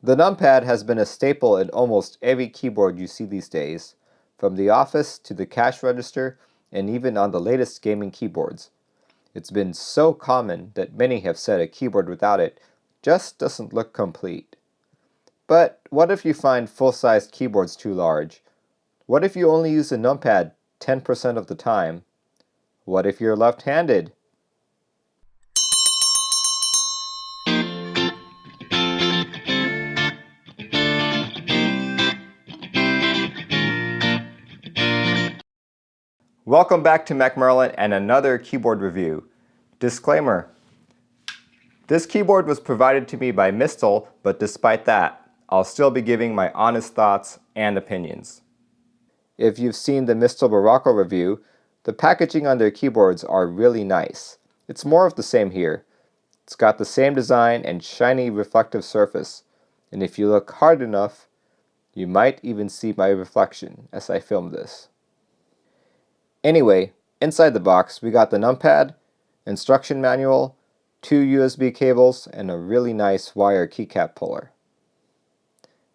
The numpad has been a staple in almost every keyboard you see these days, from the office to the cash register and even on the latest gaming keyboards. It's been so common that many have said a keyboard without it just doesn't look complete. But what if you find full-sized keyboards too large? What if you only use the numpad 10% of the time? What if you're left-handed? Welcome back to MacMerlin and another keyboard review. Disclaimer: this keyboard was provided to me by Mistel, but despite that, I'll still be giving my honest thoughts and opinions. If you've seen the Mistel Barocco review, the packaging on their keyboards are really nice. It's more of the same here. It's got the same design and shiny reflective surface, and if you look hard enough, you might even see my reflection as I film this. Anyway, inside the box we got the numpad, instruction manual, 2 USB cables, and a really nice wire keycap puller.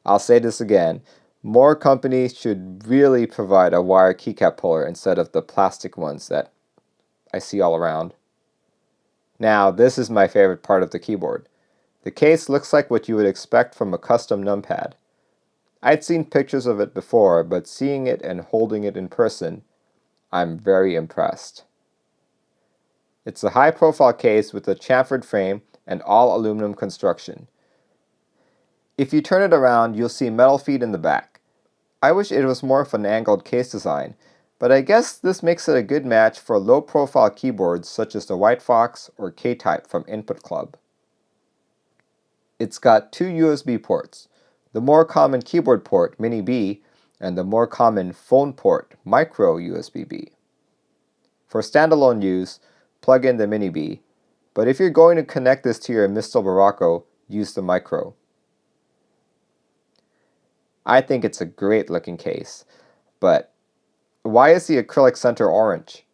I'll say this again, more companies should really provide a wire keycap puller instead of the plastic ones that I see all around. Now, this is my favorite part of the keyboard. The case looks like what you would expect from a custom numpad. I'd seen pictures of it before, but seeing it and holding it in person, I'm very impressed. It's a high-profile case with a chamfered frame and all aluminum construction. If you turn it around, you'll see metal feet in the back. I wish it was more of an angled case design, but I guess this makes it a good match for low-profile keyboards such as the White Fox or K-Type from Input Club. It's got 2 USB ports, the more common keyboard port, Mini B, and the more common phone port, Micro USB-B. For standalone use, plug in the Mini B, but if you're going to connect this to your Mistel Barocco, use the Micro. I think it's a great looking case, but why is the acrylic center orange?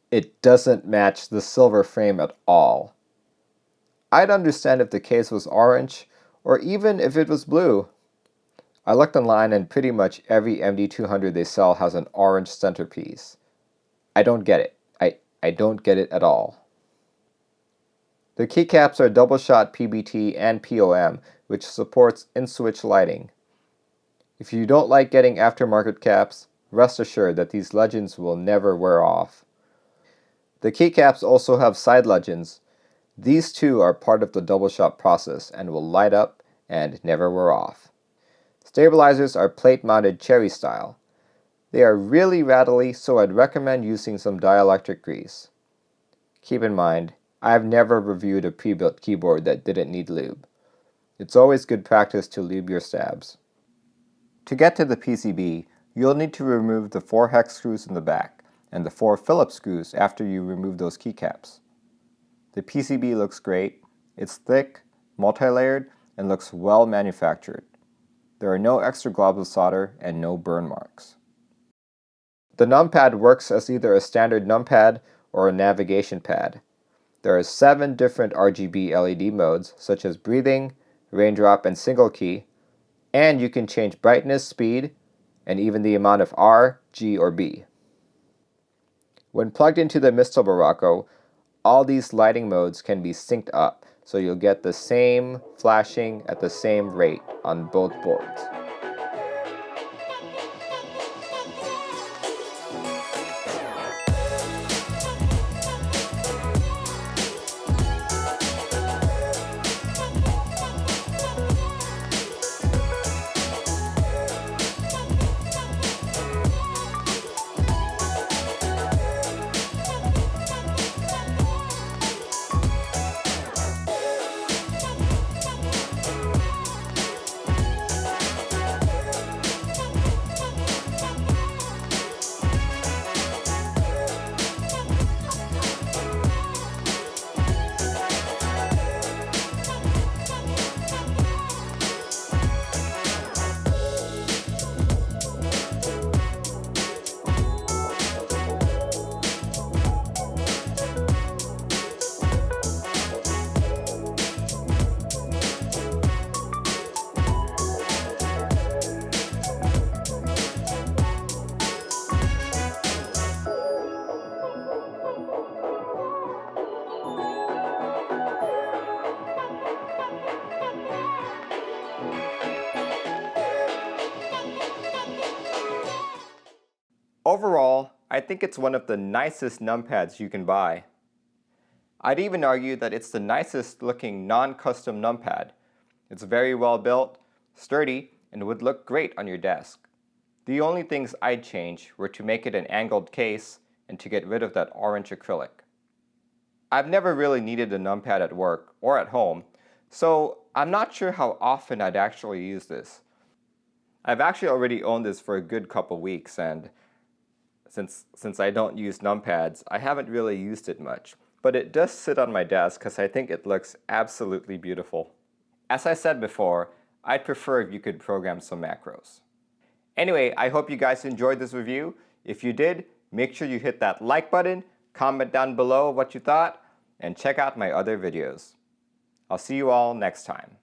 It doesn't match the silver frame at all. I'd understand if the case was orange, or even if it was blue. I looked online and pretty much every MD200 they sell has an orange centerpiece. I don't get it. I don't get it at all. The keycaps are double-shot PBT and POM, which supports in-switch lighting. If you don't like getting aftermarket caps, rest assured that these legends will never wear off. The keycaps also have side legends. These too are part of the double-shot process and will light up and never wear off. Stabilizers are plate-mounted cherry style. They are really rattly, so I'd recommend using some dielectric grease. Keep in mind, I've never reviewed a pre-built keyboard that didn't need lube. It's always good practice to lube your stabs. To get to the PCB, you'll need to remove the 4 hex screws in the back and the 4 Phillips screws after you remove those keycaps. The PCB looks great. It's thick, multi-layered, and looks well manufactured. There are no extra globs of solder and no burn marks. The numpad works as either a standard numpad or a navigation pad. There are 7 different RGB LED modes such as breathing, raindrop, and single key, and you can change brightness, speed, and even the amount of R, G, or B. When plugged into the Mistel Barocco, all these lighting modes can be synced up, so you'll get the same flashing at the same rate on both boards. Overall, I think it's one of the nicest numpads you can buy. I'd even argue that it's the nicest looking non-custom numpad. It's very well built, sturdy, and would look great on your desk. The only things I'd change were to make it an angled case and to get rid of that orange acrylic. I've never really needed a numpad at work or at home, so I'm not sure how often I'd actually use this. I've actually already owned this for a good couple weeks, and since I don't use numpads, I haven't really used it much. But it does sit on my desk because I think it looks absolutely beautiful. As I said before, I'd prefer if you could program some macros. Anyway, I hope you guys enjoyed this review. If you did, make sure you hit that like button, comment down below what you thought, and check out my other videos. I'll see you all next time.